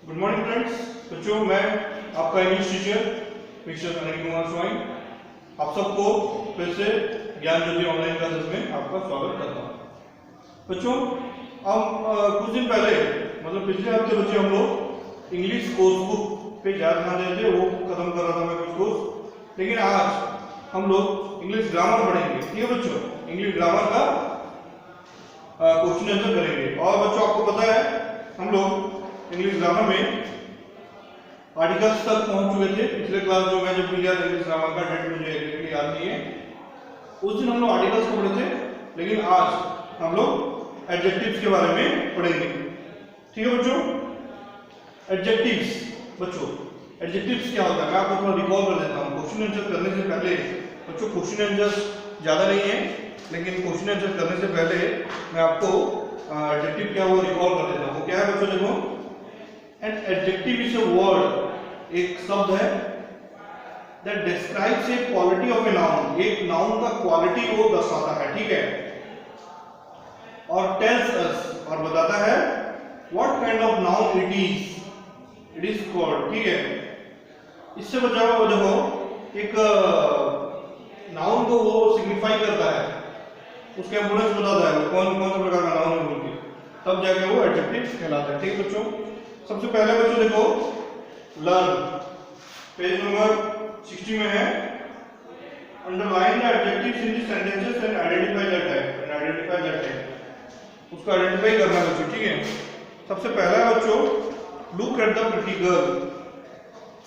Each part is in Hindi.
Good morning friends. बच्चों, मैं आपका English teacher mister Anil Kumar swine आप सबको फिर से ज्ञान ज्योति ऑनलाइन क्लासेस में आपका स्वागत करता हूँ। बच्चों, हम कुछ दिन पहले मतलब पिछले हफ्ते बच्चे हम लोग इंग्लिश कोर्स बुक पे ज़्यादा ध्यान दे रहे थे, वो खत्म कर रहा था मैं कुछ कोर्स। लेकिन आज हम लोग इंग्लिश ग्रामर पढ़ेंगे। ठीक है बच्चों, इंग्लिश ग्रामर का क्वेश्चन आंसर करेंगे। और बच्चों, आपको पता है हम लोग इंग्लिश ग्रामर में आर्टिकल्स तक पहुंच चुके थे। पिछले क्लास जो मैं जब लिया इंग्लिश ग्रामर का डेट मुझे एग्जैक्टली याद नहीं है, उस दिन हम लोग आर्टिकल्स को पढ़े थे। लेकिन आज हम लोग एडजेक्टिव्स के बारे में पढ़ेंगे। ठीक है बच्चों, एडजेक्टिव्स। बच्चों, एडजेक्टिव्स क्या होता है मैं आपको थोड़ा रिकॉल कर देता हूँ। क्वेश्चन आंसर करने से पहले बच्चों, क्वेश्चन आंसर ज़्यादा नहीं है, लेकिन क्वेश्चन आंसर करने से पहले मैं आपको एडजेक्टिव क्या वो रिकॉल कर देता हूँ। क्या है बच्चों, देखो, an adjective is a word, एक शब्द है that describes a quality of a noun, एक नाउन का क्वालिटी वो दर्शाता है। ठीक है, और tells us, और बताता है what kind of noun it is called। ठीक है, इससे बचाओ देखो, एक नाउन को वो सिग्निफाई करता है, उसके इंपोर्टेंस बताता है कौन कौन सा प्रकार का नाउन है बोल के, तब जाके वो एडजेक्टिव कहलाता है। ठीक है बच्चों, सबसे पहले बच्चों देखो, लर्न पेज नंबर 60 में है। Underline the adjectives in the sentences and identify that type, उसको आइडेंटिफाई करना है बच्चों। ठीक है, सबसे पहला है बच्चों, look at the pretty girl.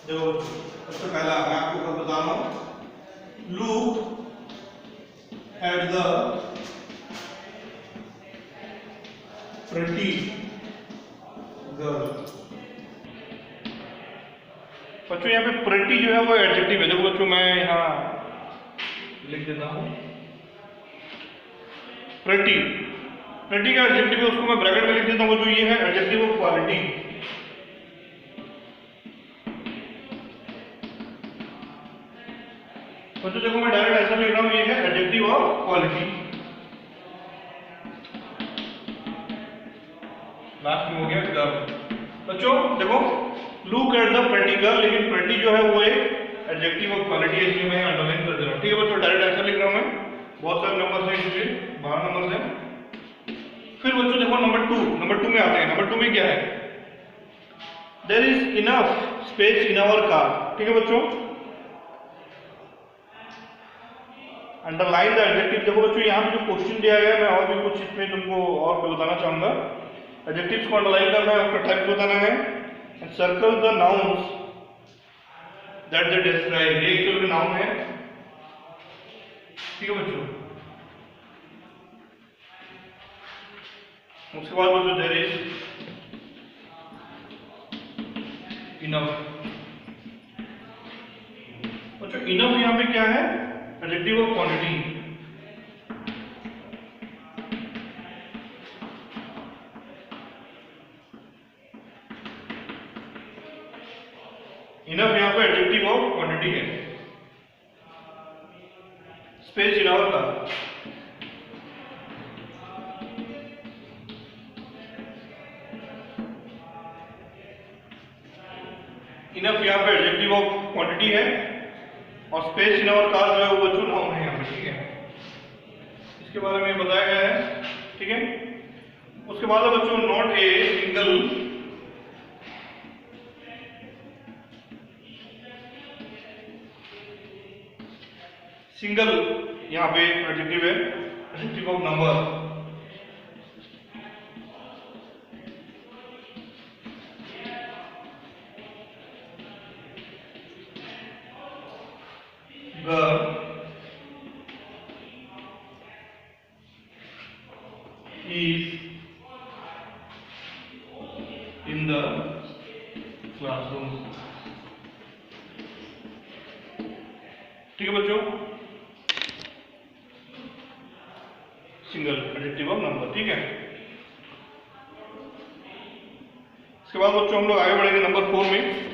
देखो बच्चों, सबसे पहला मैं आपको कब बता रहा हूं, look at the pretty girl. बच्चों, यहाँ पे प्रिटी जो है वो एडजेक्टिव है। देखो बच्चों, मैं यहाँ लिख देता हूँ, प्रिटी प्रिटी का एडजेक्टिव है, उसको मैं ब्रैकेट में लिख देता हूँ। जो ये है एडजेक्टिव ऑफ क्वालिटी। बच्चों देखो, मैं डायरेक्ट ऐसा लिख रहा हूँ, ये है एडजेक्टिव ऑफ क्वालिटी। लास्ट में हो गया गर्ल। बच्चों देखो, look at the pretty girl, लेकिन प्रिटी जो है वो एक एडजेक्टिव ऑफ क्वालिटी है, इसलिए मैं अंडरलाइन कर दे रहा हूँ। ठीक है बच्चों, डायरेक्ट ऐसा लिख रहा हूँ मैं, बहुत सारे नंबर हैं इसलिए 12 नंबर है। फिर बच्चों देखो, नंबर टू में आते हैं। नंबर 2 में क्या है, there is enough space in our car. ठीक है बच्चों, अंडरलाइन द एडजेक्टिव। देखो बच्चों, यहाँ पे जो क्वेश्चन दिया गया है, मैं और भी कुछ इसमें तुमको और भी बताना चाहूंगा। एडजेक्टिव्स को अंडरलाइन करना है, उसका टाइप बताना है, and circle the nouns that they describe. ये एक्चुअली नाउन है। ठीक है बच्चों, उसके बाद बच्चों, देयर इज इनफ। बच्चों इनफ यहाँ पे क्या है, एडजेक्टिव ऑफ क्वांटिटी। इनफ यहाँ पे एडजेक्टिव ऑफ क्वांटिटी है। Space in our car, enough यहाँ पे एडजेक्टिव ऑफ क्वांटिटी है, और स्पेस इन आवर कार जो है वो बच्चों नाउन है यहाँ पे। ठीक है, इसके बारे में बताया गया है। ठीक है, उसके बाद है बच्चों, नॉट ए सिंगल यहाँ पे एडजेक्टिव है, adjective of number. Girl is in the classroom। ठीक है बच्चों, सिंगल एडजेक्टिव ऑफ नंबर। ठीक है, इसके बाद बच्चों हम लोग आगे बढ़ेंगे नंबर 4 में।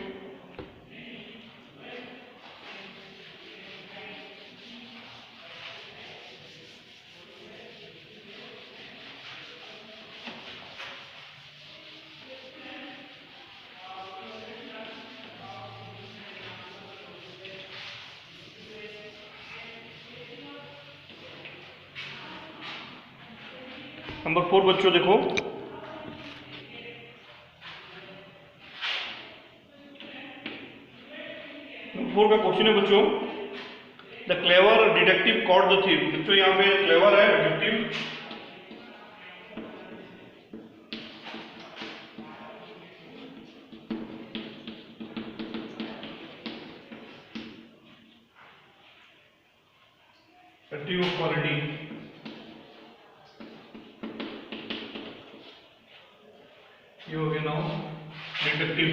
नंबर 4 बच्चों देखो, नंबर 4 का क्वेश्चन है बच्चों, the clever detective caught the thief. बच्चों यहाँ पे क्लेवर है डिटेक्टिव, एक्टिव क्वालिटी, ये हो गया नाउ डिटेक्टिव।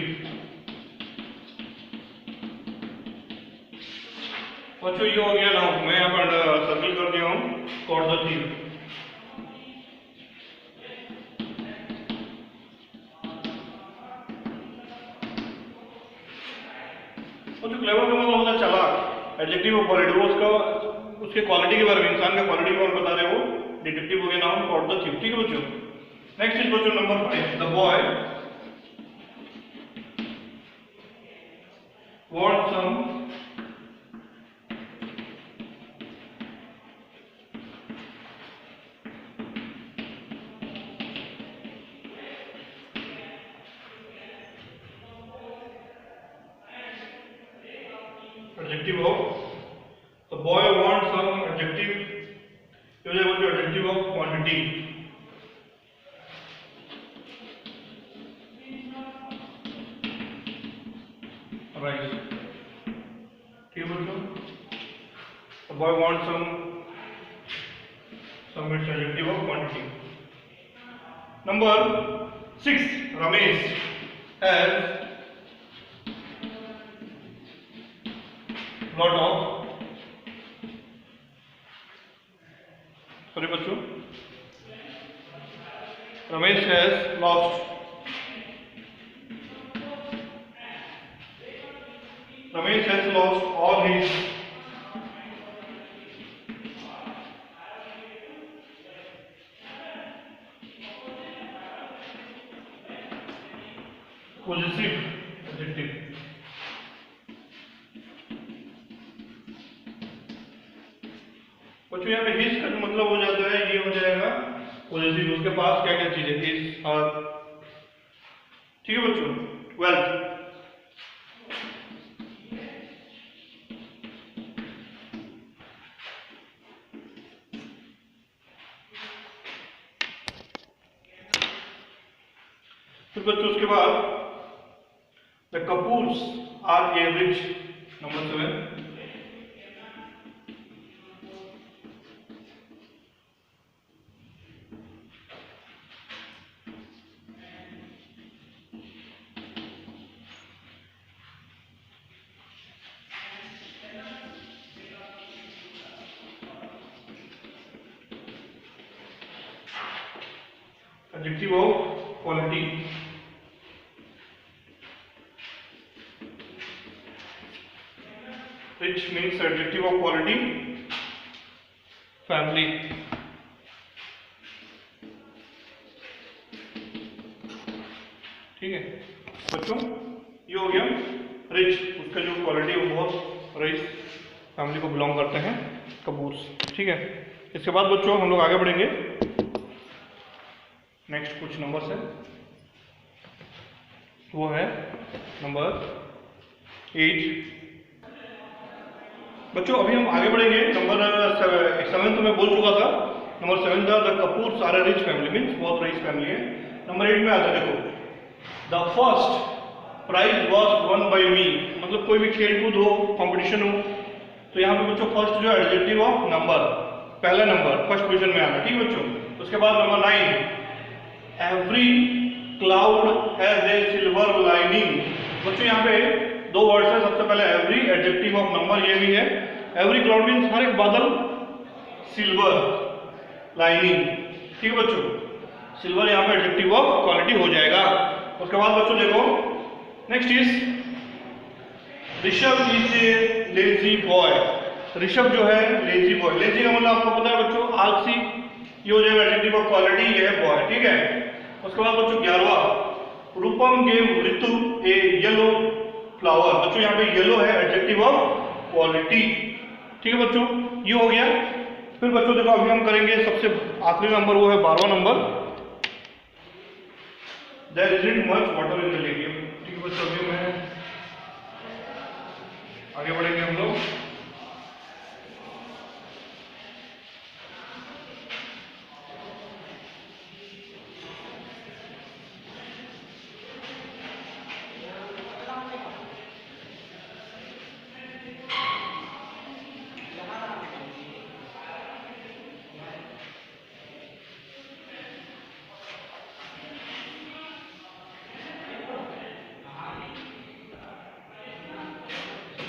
बच्चों ये हो गया नाउ, मैं यहाँ पर सर्किल कर दिया हूँ कॉट द थीफ। और जो क्लेवर का मतलब होता है चालाक, एडजेक्टिव ऑफ क्वालिटी, वो उसका उसके क्वालिटी के बारे में, इंसान का क्वालिटी के बारे में बता रहे हो, डिटेक्टिव हो गया नाउन कॉट द थीफ। ठीक है बच्चों। नेक्स्ट इज बच्चों number 5, the boy want some adjective of, the boy wants some adjective, ये हो जाएगा adjective of quantity। राइट, ठीक है बच्चों, the boy wants some its adjective of quantity। Number 6, Ramesh has lot of, sorry बच्चों, Ramesh has lost, Ramesh has lost all his possessive adjective। बच्चों यहाँ पे हिज का जो मतलब हो जाता है, ये हो जाएगा पॉजिटिव, उसके पास क्या क्या चीज है, हिज हर। ठीक है बच्चों। वेल्थ, फिर बच्चों उसके बाद the Kapoors are a rich, number 7। Adjective of quality, rich means adjective of quality, family। ठीक है बच्चों, ये हो गया रिच, उसका जो क्वालिटी है वो बहुत रिच फैमिली को बिलोंग करते हैं, कपूर्स। ठीक है, इसके बाद बच्चों हम लोग आगे बढ़ेंगे, नेक्स्ट कुछ नंबर है, वो है नंबर 8। बच्चों अभी हम आगे बढ़ेंगे, नंबर 7 तो मैं बोल चुका था, नंबर 7 था the Kapoors are a rich family, means बहुत रिच फैमिली है। नंबर 8 में आता है, देखो the first prize was won by me, मतलब कोई भी खेल कूद हो, कॉम्पिटिशन हो, तो यहाँ पे बच्चों फर्स्ट जो है एडजेक्टिव ऑफ नंबर, पहला नंबर फर्स्ट पोजीशन में आना। ठीक है बच्चों। उसके बाद number 9, every cloud has a silver lining. बच्चों यहाँ पे दो वर्ड्स है, सबसे पहले एवरी एडजेक्टिव ऑफ नंबर, ये भी है एवरी क्लाउड मीन्स हर एक बादल, सिल्वर लाइनिंग। ठीक है बच्चों, सिल्वर यहाँ पे एडजेक्टिव ऑफ क्वालिटी हो जाएगा। उसके बाद बच्चों देखो next is Rishabh is a lazy boy. Rishabh जो है लेजी बॉय, लेजी का मतलब आपको पता है बच्चों आलसी, ये हो जाएगा एडजेक्टिव ऑफ क्वालिटी, ये है बॉय। ठीक है। उसके बाद बच्चों 11वां, रूपम गेव ऋतु ए येलो फ्लावर। बच्चों यहाँ पे येलो है एडजेक्टिव ऑफ क्वालिटी। ठीक है बच्चों, ये हो गया फिर बच्चों देखो अभी हम करेंगे सबसे आखिरी नंबर, वो है 12वां number, there isn't much water in the lake. ठीक है बच्चों, अभी मैं आगे बढ़ेंगे हम लोग।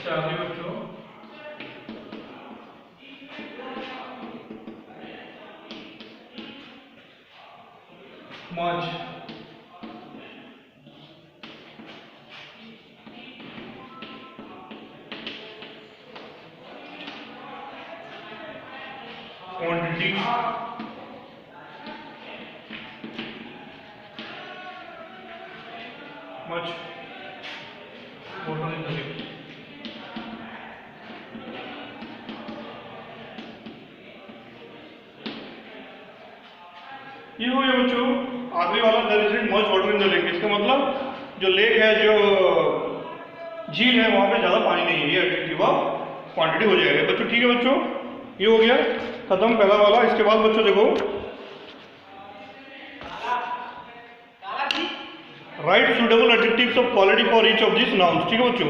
आगे बच्चों much quantity much water in the lake। ये हो गया बच्चों आखिरी वाला, there isn't much water in the lake. इसका मतलब जो लेक है, जो झील है, वहां पे ज्यादा पानी नहीं है, ये एडजेक्टिव ऑफ क्वांटिटी हो जाएगा बच्चों। ठीक है बच्चों, ये हो गया खत्म पहला वाला। इसके बाद बच्चों देखो, right suitable adjectives of quality for each of this nouns. ठीक है बच्चों,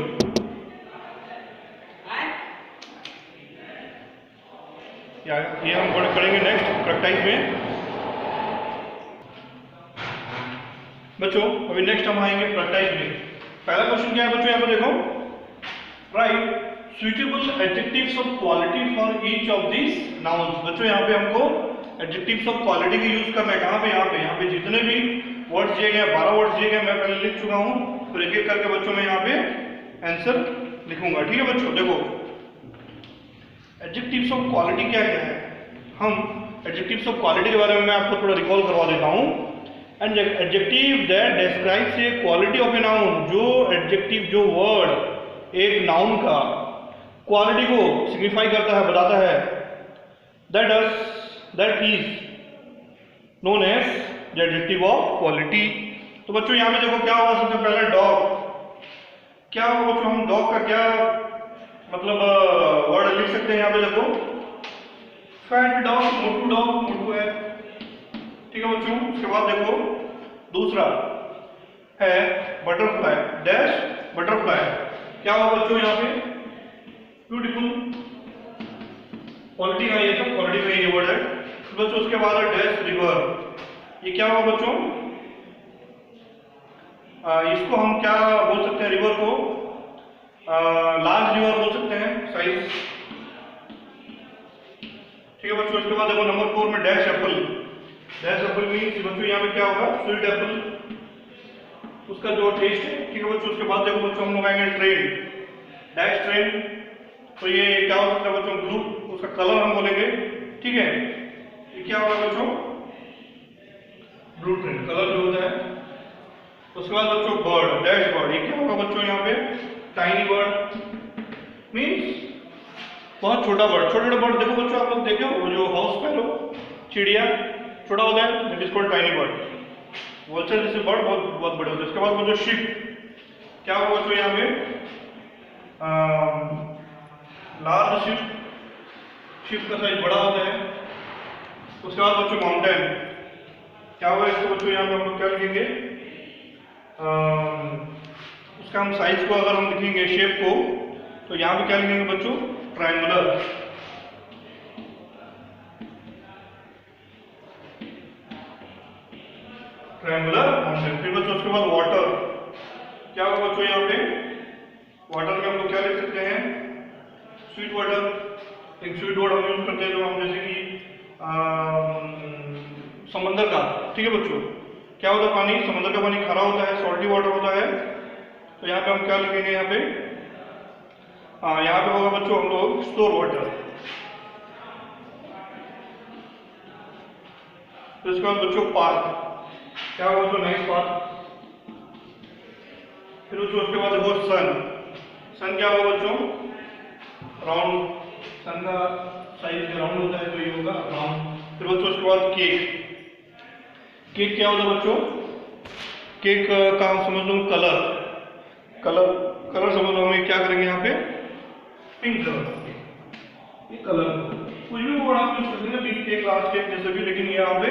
ये हम करेंगे नेक्स्ट प्रैक्टिस में बच्चों। अभी नेक्स्ट हम आएंगे प्रैक्टिस में। पहला क्वेश्चन क्या है बच्चों, यहाँ पर देखो, right suitable adjectives of quality for each of this nouns. बच्चों यहाँ पे हमको एडजेक्टिव्स ऑफ क्वालिटी की यूज करना है। कहाँ पे? यहाँ पे जितने भी वर्ड्स दिए गए, 12 वर्ड्स दिए गए, मैं पहले लिख चुका हूँ, तो एक एक करके बच्चों मैं यहाँ पे आंसर लिखूंगा। ठीक है बच्चों, देखो एडजेक्टिव्स ऑफ क्वालिटी क्या क्या है। हम एडजेक्टिव्स ऑफ क्वालिटी के बारे में मैं आपको थोड़ा रिकॉल करवा देता हूँ। And adjective that describes a quality of a noun, जो एडजेक्टिव, जो वर्ड एक नाउन का क्वालिटी को सिग्निफाई करता है, बताता है, that is known as the adjective of quality. तो बच्चों यहाँ पे देखो क्या होगा, सबसे पहले डॉग। क्या होगा बच्चों, हम डॉग का क्या मतलब वर्ड लिख सकते हैं यहाँ पे देखो, फैट डॉग, मोटू है। ठीक है बच्चों, उसके बाद देखो दूसरा है बटरफ्लाई, डैश बटरफ्लाई। क्या होगा बच्चों यहाँ पे, ब्यूटीफुल, क्वालिटी का ये सब क्वालिटी में ये वर्ड है। तो बच्चों उसके बाद है डैश रिवर। ये क्या होगा बच्चों, इसको हम क्या बोल सकते हैं, रिवर को लार्ज रिवर बोल सकते हैं, साइज। ठीक है बच्चों, इसके बाद देखो नंबर 4 में dash Apple. Dash Apple means बच्चों यहाँ पे क्या होगा, स्वीट एप्पल, उसका जो टेस्ट है। ठीक है बच्चों, उसके बाद देखो बच्चों हम लोग आएंगे ट्रेन, डैश ट्रेन। तो ये क्या हो सकता है बच्चों, ब्लू, उसका कलर हम बोलेंगे। ठीक है, ये क्या होगा बच्चों, ब्लू ट्रेन, कलर जो होता है। उसके बाद बच्चों बर्ड, डैश बर्ड। ये क्या होगा बच्चों यहाँ पे, टाइनी बर्ड, मीन्स बहुत छोटा बर्ड। छोटे बर्ड देखो बच्चों, आप लोग देखे हो जो हाउस पैरो, चिड़िया छोटा होता है, that is called tiny bird. Vulture जैसे बर्ड बहुत बड़े होते हैं। उसके बाद बच्चों शिप। क्या होगा बच्चों यहाँ पे, लार्ज शिप, शिप का साइज बड़ा होता है। उसके बाद बच्चों माउंटेन। क्या होगा इसको बच्चों यहाँ पे हम लोग क्या लिखेंगे, उसका हम साइज को अगर हम लिखेंगे, शेप को, तो यहाँ पे क्या लिखेंगे बच्चों, ट्रायंगुलर। Triangular mountain. फिर बच्चों उसके बाद वाटर। क्या होगा बच्चों यहाँ पे, वाटर में हम लोग क्या लिख सकते हैं, स्वीट वाटर। एक स्वीट वर्ड हम यूज करते हैं जो हम जैसे कि समंदर का। ठीक है बच्चों, क्या होता है पानी, समंदर का पानी खारा होता है, सॉल्टी वाटर होता है। तो यहाँ पे हम क्या लिखेंगे, यहाँ पे यहाँ पे होगा बच्चों हम लोग स्टोर वाटर। तो इसके बाद बच्चों पार्क। क्या होगा बच्चों, नाइस पार्क। फिर बच्चों उसके बाद देखो सन। सन क्या होगा बच्चों, राउंड, सन का साइज ग्राउंड होता है तो ये होगा ग्राउंड। फिर बच्चों उसके बाद केक। केक क्या होता है बच्चों? केक का हम समझ लो कलर, कलर समझ लो, हम क्या करेंगे यहाँ पे पिंक कलर, ये कलर कुछ भी वर्ड आप यूज कर सकते हैं, बिग केक, लार्ज केक, जैसे भी, लेकिन यहाँ पे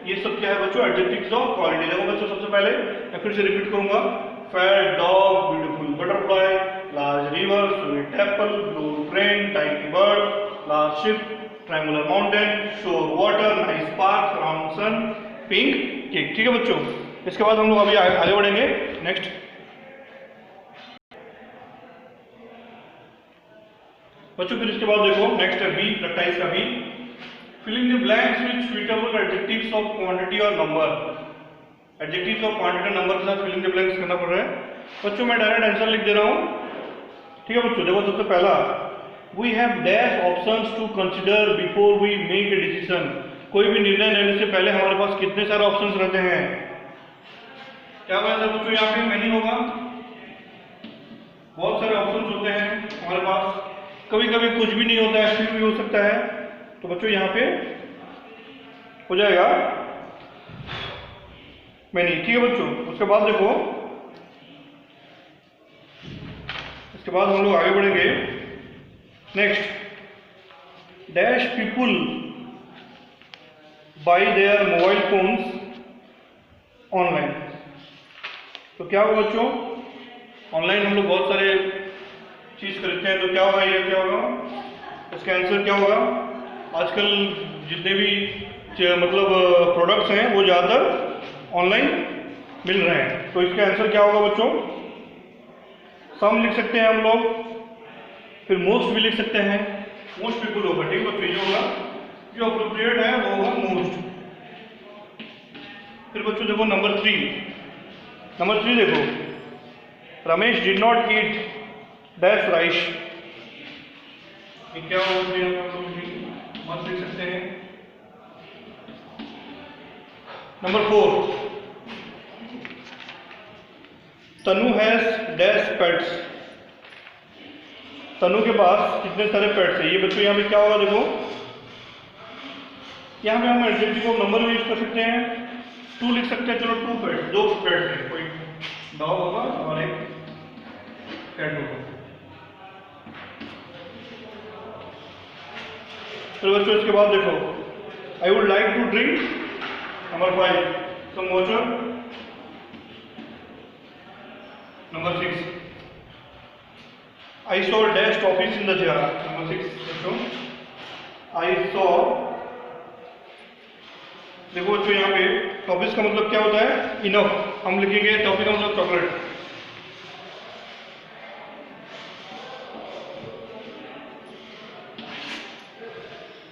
ये सब क्या है बच्चों? Adjectives of quality. देखो बच्चों सबसे पहले मैं फिर से रिपीट करूंगा, fat dog, beautiful butterfly, large river, sweet Apple, blue train, tiny bird, large ship, triangular mountain, शोर वाटर, नाइस पार्क, राउंड सन, पिंक केक। ठीक है बच्चों, इसके बाद हम लोग अभी आगे बढ़ेंगे नेक्स्ट। बच्चों फिर इसके बाद देखो नेक्स्ट है बी, प्रैक्टिस का B, filling the blanks with suitable adjectives of quantity और नंबर। एडजेक्टिव्स ऑफ क्वांटिटी और नंबर के साथ फिलिंग द ब्लैंक्स करना पड़ रहा है बच्चों। मैं डायरेक्ट आंसर लिख दे रहा हूं, ठीक है बच्चों। देखो सबसे पहला, we have dash options to consider before we make a decision. कोई भी निर्णय लेने से पहले हमारे पास कितने सारे ऑप्शंस रहते हैं? क्या बात है बच्चों? यहाँ पे मैनी होगा, बहुत सारे ऑप्शंस होते हैं हमारे पास, कभी कभी कुछ भी नहीं होता है, फिर भी हो सकता है, तो बच्चों यहाँ पे हो जाएगा मैनी। ठीक है बच्चों, उसके बाद देखो, इसके बाद हम लोग आगे बढ़ेंगे next, dash people by there mobile phones online. तो क्या होगा बच्चों? ऑनलाइन हम लोग बहुत सारे चीज खरीदते हैं, तो क्या होगा, ये क्या होगा, इसका आंसर क्या होगा? आजकल जितने भी मतलब प्रोडक्ट्स हैं वो ज़्यादातर ऑनलाइन मिल रहे हैं, तो इसका आंसर क्या होगा बच्चों? सम लिख सकते हैं हम लोग, फिर मोस्ट भी लिख सकते हैं, मोस्ट पीपुल होगा। ठीक है बच्चों, ये होगा जो अप्रोप्रिएट है वो होगा मोस्ट। फिर बच्चों देखो नंबर 3 देखो, Ramesh did not eat dash rice. ये क्या होगा? मत लिख सकते हैं। Number 4, Tanu has dash pets. Tanu के पास कितने सारे पेट्स है? ये बच्चों यहाँ पे क्या होगा? देखो यहाँ पे हम एडजेक्टिव ऑफ नंबर भी यूज कर सकते हैं, 2 लिख सकते हैं। चलो 2 पेट्स, 2 पेट्स हैं, कोई डॉग होगा और एक कैट होगा। तो बच्चों इसके बाद देखो, I would like to drink, number 5, some water. Number 6, I saw dash toffees in the jar. Number 6 बच्चों, आई सॉ। देखो बच्चों यहाँ पे टॉफीज का मतलब क्या होता है? इनफ। हम लिखेंगे टॉफी का मतलब chocolate.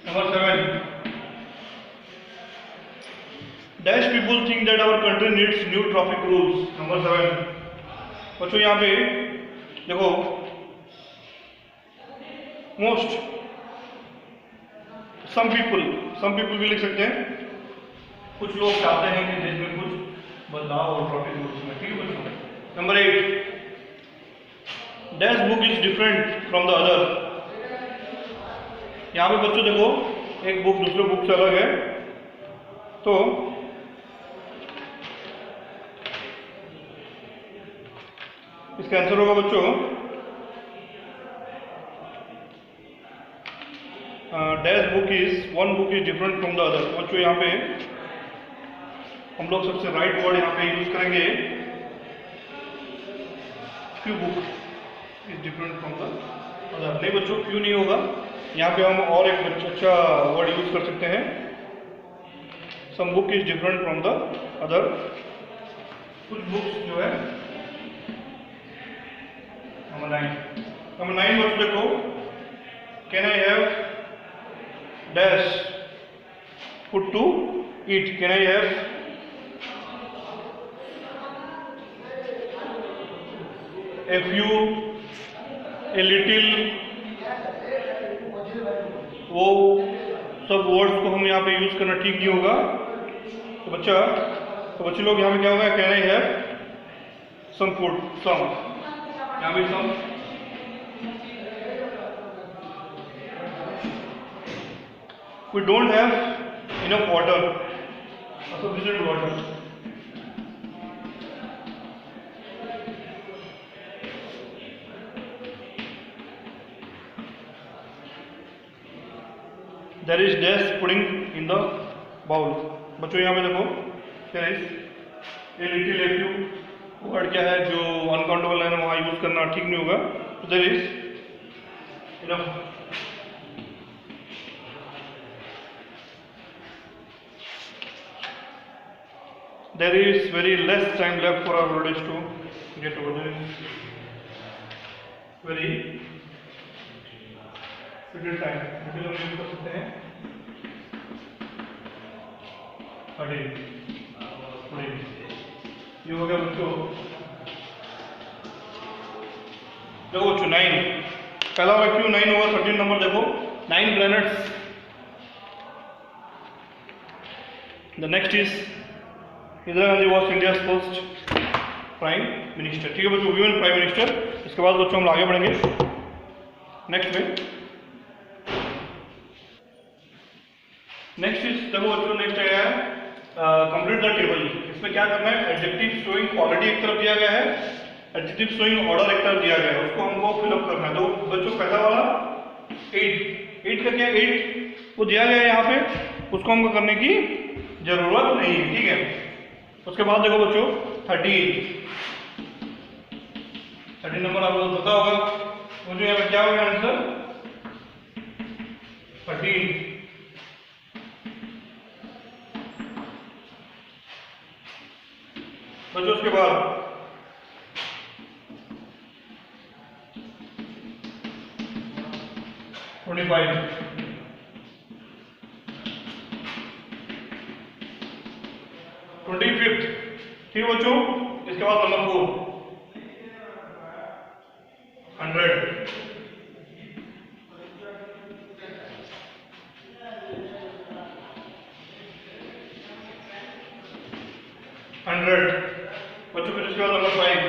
Number 7, dash people think that our country needs new traffic rules. Number 7 बच्चों यहाँ पे देखो, मोस्ट, सम पीपुल भी लिख सकते हैं, कुछ लोग चाहते हैं कि देश में कुछ बदलाव और ट्रैफिक रूल्स में। ठीक है बच्चों। Number 8, dash book is different from the other. यहाँ पे बच्चों देखो, एक बुक दूसरे बुक से अलग है, तो इसका आंसर होगा बच्चों dash book is, one book is different from the other. बच्चों यहाँ पे हम लोग सबसे राइट वर्ड यहाँ पे यूज करेंगे, few book is different from the other. नहीं बच्चों, फ्यू नहीं होगा, यहाँ पे हम और एक अच्छा वर्ड यूज कर सकते हैं, some book is different from the other. कुछ बुक्स जो है, नंबर 9 बच्चों देखो, can I have dash food to eat. Can I have a few, a little, वो सब वर्ड्स को हम यहाँ पे यूज करना ठीक नहीं होगा। तो बच्चे लोग यहाँ पे क्या होगा? Can I have some food, some, यहाँ पे सम। we don't have enough water, sufficient water. There is dash pudding in the bowl. बच्चों यहाँ पे देखो क्या है, ये लिटिल एक्टिव वर्ड क्या है जो अनकाउंटेबल है ना, वहाँ यूज करना ठीक नहीं होगा. तो there is enough. There is very less time left for our brothers to get over. There is very little time. इसलिए हम यूज कर सकते हैं 13. ये हो गया बच्चों. देखो बच्चों 9 पहला वाला क्यों 9 ओवर 13 नंबर. देखो 9 planets. The next is Indira Gandhi was India first prime minister. ठीक है बच्चों, वुमेन प्राइम मिनिस्टर. इसके बाद बच्चों हम आगे बढ़ेंगे नेक्स्ट में. नेक्स्ट इज देखो बच्चों, नेक्स्ट है कंप्लीट द टेबल. इसमें क्या करना है, एडजेक्टिव शोइंग क्वालिटी एक तरफ दिया गया है, एडजेक्टिव शोइंग ऑर्डर एक तरफ दिया गया है, उसको हमको फिलअप करना है. तो बच्चों पहला वाला 8 का क्या 8 वो दिया गया है यहाँ पे, उसको हमको करने की जरूरत नहीं है. ठीक है. उसके बाद देखो बच्चों 13 नंबर आपको पता होगा. मुझे यहाँ पे क्या होगा आंसर 13. बच्चों उसके बाद 25. 25th. ठीक है बच्चों. इसके बाद नंबर 4 100. बच्चों फिर इसके बाद नंबर 5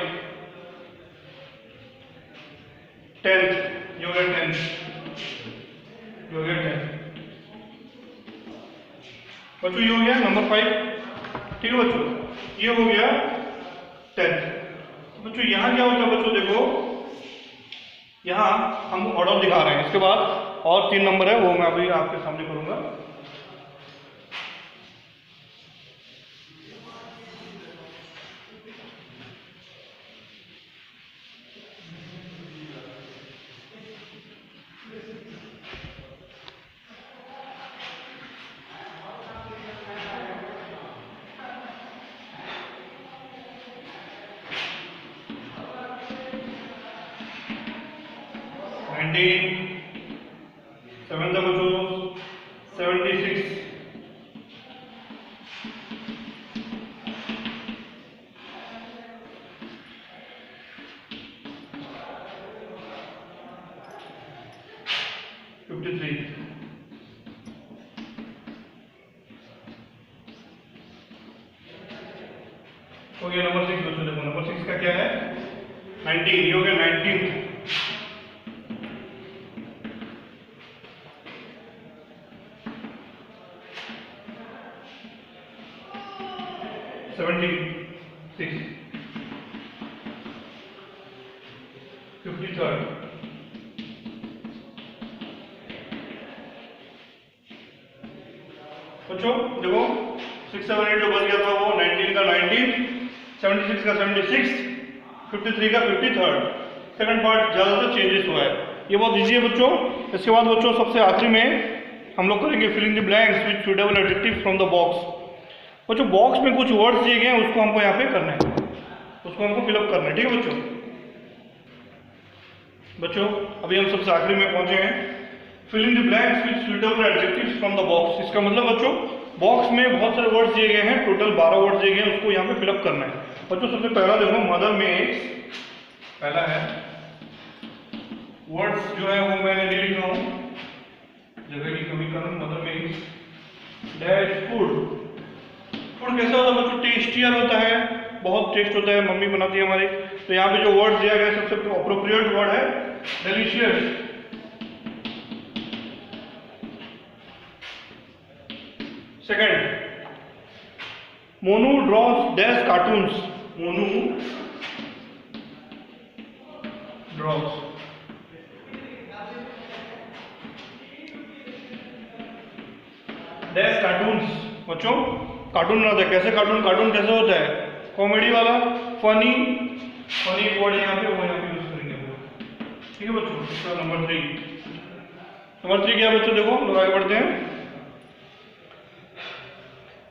10th. ये हो गया 10. बच्चों ये हो गया नंबर 5. ठीक है बच्चों, ये हो गया 10. बच्चों यहाँ क्या होता है बच्चों, देखो यहाँ हम ऑर्डर दिखा रहे हैं. इसके बाद और 3 नंबर है, वो मैं अभी आपके सामने करूंगा. सेवन बच्चों 76. 53. हो गया नंबर 6. बच्चों देखो नंबर 6 का क्या है 19. ये हो गया 19th. 76. 53rd. बच्चों देखो 6, 7, 8 जो बच गया था वो 19 का 19, 76 का 76, 53 का 53rd. सेकंड पार्ट ज़्यादातर चेंजेस हुआ है. ये बहुत ईजी है बच्चों. इसके बाद बच्चों सबसे आखिरी में हम लोग करेंगे filling the blanks with suitable adjectives from the box. बच्चों बॉक्स में कुछ वर्ड्स दिए गए हैं, उसको हमको यहाँ पे करना है, उसको हमको फिलअप करना है. ठीक है बच्चों अभी हम सबसे आखिरी में पहुंचे हैं. Filling the blanks with suitable adjectives from the box. इसका मतलब बच्चों बॉक्स में बहुत सारे वर्ड्स दिए गए हैं, टोटल 12 वर्ड्स दिए गए हैं, उसको यहाँ पे फिलअप करना है. बच्चों सबसे पहला देखो मदर मेक्स, पहला है वर्ड्स जो है वो मैंने नहीं लिखा हूँ, जगह की कमी कारण. Mother makes dash food. Food कैसा होता है बच्चों, टेस्टियर होता है, बहुत टेस्ट होता है, मम्मी बनाती है हमारी. तो यहाँ पे जो वर्ड दिया गया है सबसे अप्रोप्रिएट वर्ड है delicious. Second, Monu draws dash cartoons, Monu draws dash cartoons. बच्चों कार्टून बनाते हैं, कैसे कार्टून, कार्टून कैसे होता है, कॉमेडी वाला, फनी, फनी वर्ड यहाँ पे वो यहाँ पे यूज करेंगे, ठीक है बच्चों। इसका नंबर 3, नंबर 3 क्या है बच्चों, देखो लोग आगे बढ़ते हैं।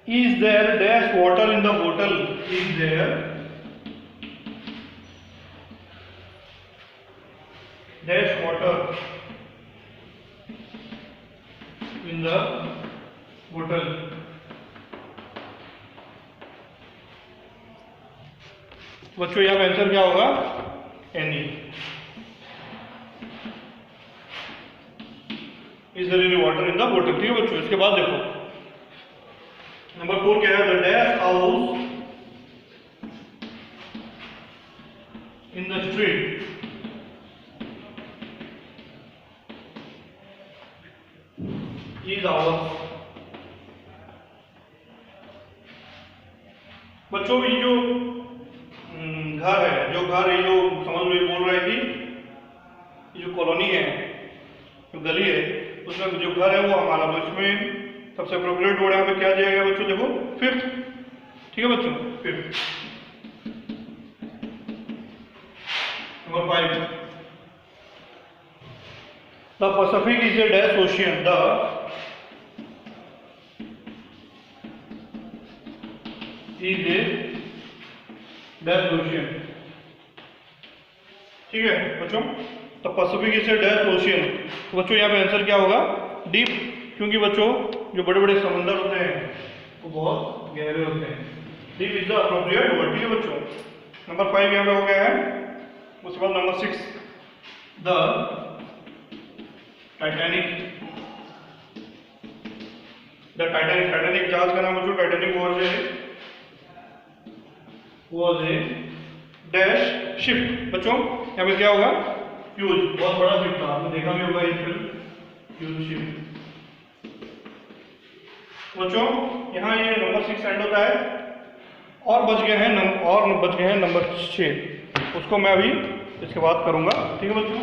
Is there dash water in the बोतल, is there dash water in the बोतल। बच्चों यहाँ पे आंसर क्या होगा, any. Is there any water in the बोतल, ठीक है बच्चों। इसके बाद देखो नंबर 4 क्या है, the dash house in the street is our. बच्चों ये जो घर है, जो घर ये जो समझ में बोल रहा है कि ये जो कॉलोनी है, जो गली है, उसमें जो घर है वो हमारा, तो इसमें सबसे अप्रोप्रिएट वर्ड यहाँ पे क्या दिया गया बच्चों, देखो फिफ्थ, ठीक है बच्चों, fifth. Number 5, the Pacific is a dash ocean, the is a dash ocean, ठीक है बच्चों। तो Pacific is a dash ocean, तो बच्चों यहाँ पे आंसर क्या होगा, डीप, क्योंकि बच्चों जो बड़े बड़े समंदर होते हैं वो बहुत गहरे होते हैं। Deep is the appropriate word, ठीक है बच्चों। नंबर 5 यहाँ पे हो गया है। उसके बाद number 6, the Titanic, the Titanic, Titanic जहाज का नाम बच्चों, Titanic was a dash ship. बच्चों यहाँ पे क्या होगा, ह्यूज, बहुत बड़ा शिप था, आपने देखा भी होगा ये फिल्म ह्यूज शिप। बच्चों यहाँ ये नंबर 6 एंड होता है, और बच गए हैं नंबर 6, उसको मैं अभी इसके बाद करूंगा, ठीक है बच्चों।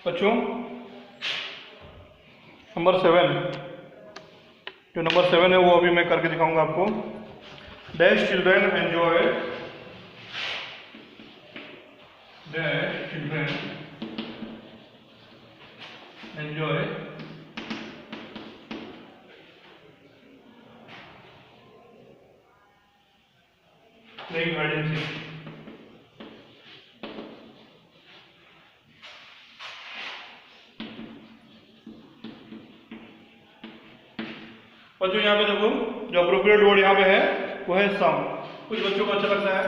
बच्चों नंबर 7, जो नंबर 7 है वो अभी मैं करके दिखाऊंगा आपको। Dash children enjoy, dash children enjoy playing hide and seek. और जो यहाँ पे देखो जो अप्रोप्रिएट वर्ड यहाँ पे है वो है सम। कुछ बच्चों को अच्छा लगता है,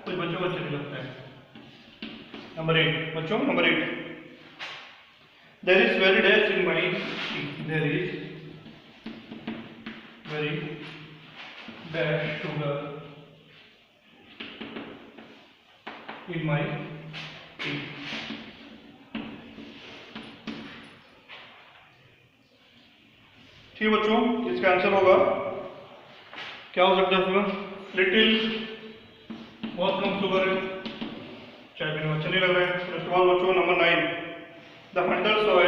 कुछ बच्चों को अच्छा नहीं लगता है। नंबर 8 बच्चों, number 8, there is very dash in my tea, there is very dash sugar in my tea. ठीक है बच्चों, इसका आंसर होगा क्या हो सकता है इसमें, लिटिल, बहुत कम शुगर है, चाय पीने में अच्छा नहीं लग रहा है। उसके बाद बच्चों number 9, the Hunter soy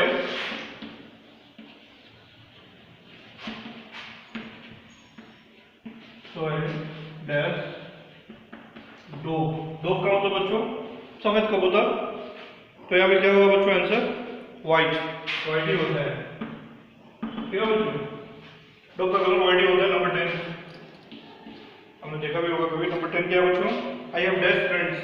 dash dog, dog का मतलब बच्चों सफेद कबूतर। तो यहाँ पे क्या होगा बच्चों आंसर, व्हाइट, व्हाइट ही होता है, ठीक है बच्चों। डॉग का कलर व्हाइट ही होता है। नंबर 10 हमने देखा भी होगा कभी। नंबर 10 क्या है बच्चों, आई हैव डैश फ्रेंड्स।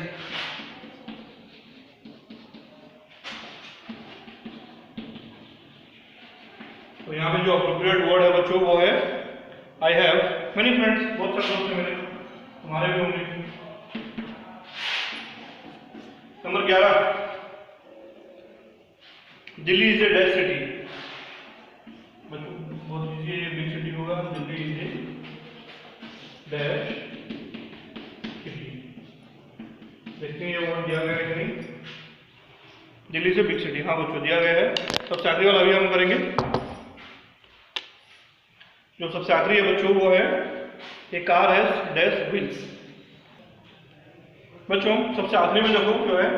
तो यहाँ पे जो अप्रोप्रिएट वर्ड है बच्चों वो है आई हैव मेनी फ्रेंड्स, बहुत सारे दोस्त हैं मेरे, तुम्हारे भी होंगे। Number 11, Delhi is a dash city. देखते हैं ये वन दिया गया है कि नहीं। दिल्ली से बिग सिटी, हाँ बच्चों दिया गया है। सबसे आखिरी वाला अभी हम करेंगे। जो सबसे आखिरी है बच्चों वो है ए कार हैज डैश व्हील्स। बच्चों सबसे आखिरी में देखो जो है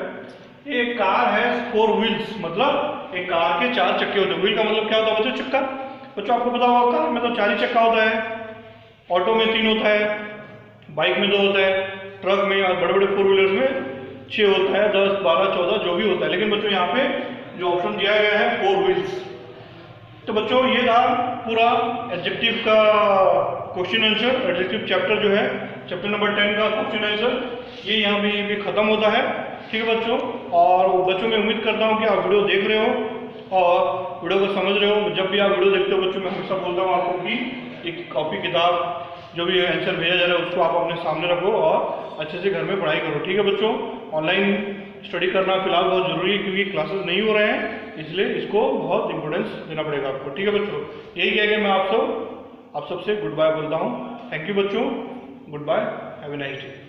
ए कार हैज 4 व्हील्स, मतलब एक कार के 4 चक्के होते हैं। व्हील का मतलब क्या होता है बच्चों? चक्का। बच्चों आपको पता होगा कार में तो 4 ही चक्का होता है, ऑटो में 3 होता है, बाइक में 2 होता है, ट्रक में और बड़े बड़े 4 व्हीलर्स में 6 होता है, 10, 12, 14 जो भी होता है। लेकिन बच्चों यहाँ पे जो ऑप्शन दिया गया है 4 व्हील्स। तो बच्चों ये था पूरा एडजेक्टिव का क्वेश्चन आंसर। एडजेक्टिव चैप्टर जो है चैप्टर नंबर 10 का क्वेश्चन आंसर ये यहाँ पे भी खत्म होता है। ठीक है बच्चों, और बच्चों मैं उम्मीद करता हूँ कि आप वीडियो देख रहे हो और वीडियो को समझ रहे हो। जब भी आप वीडियो देखते हो बच्चों मैं हमेशा बोलता हूँ आपको कि एक कॉपी किताब जो भी आंसर भेजा जा रहा है उसको आप अपने सामने रखो और अच्छे से घर में पढ़ाई करो। ठीक है बच्चों, ऑनलाइन स्टडी करना फिलहाल बहुत जरूरी है क्योंकि क्लासेस नहीं हो रहे हैं, इसलिए इसको बहुत इंपॉर्टेंस देना पड़ेगा आपको। ठीक है बच्चों, यही कह के मैं आप सबसे गुड बाय बोलता हूँ। थैंक यू बच्चों, goodbye, have a nice day.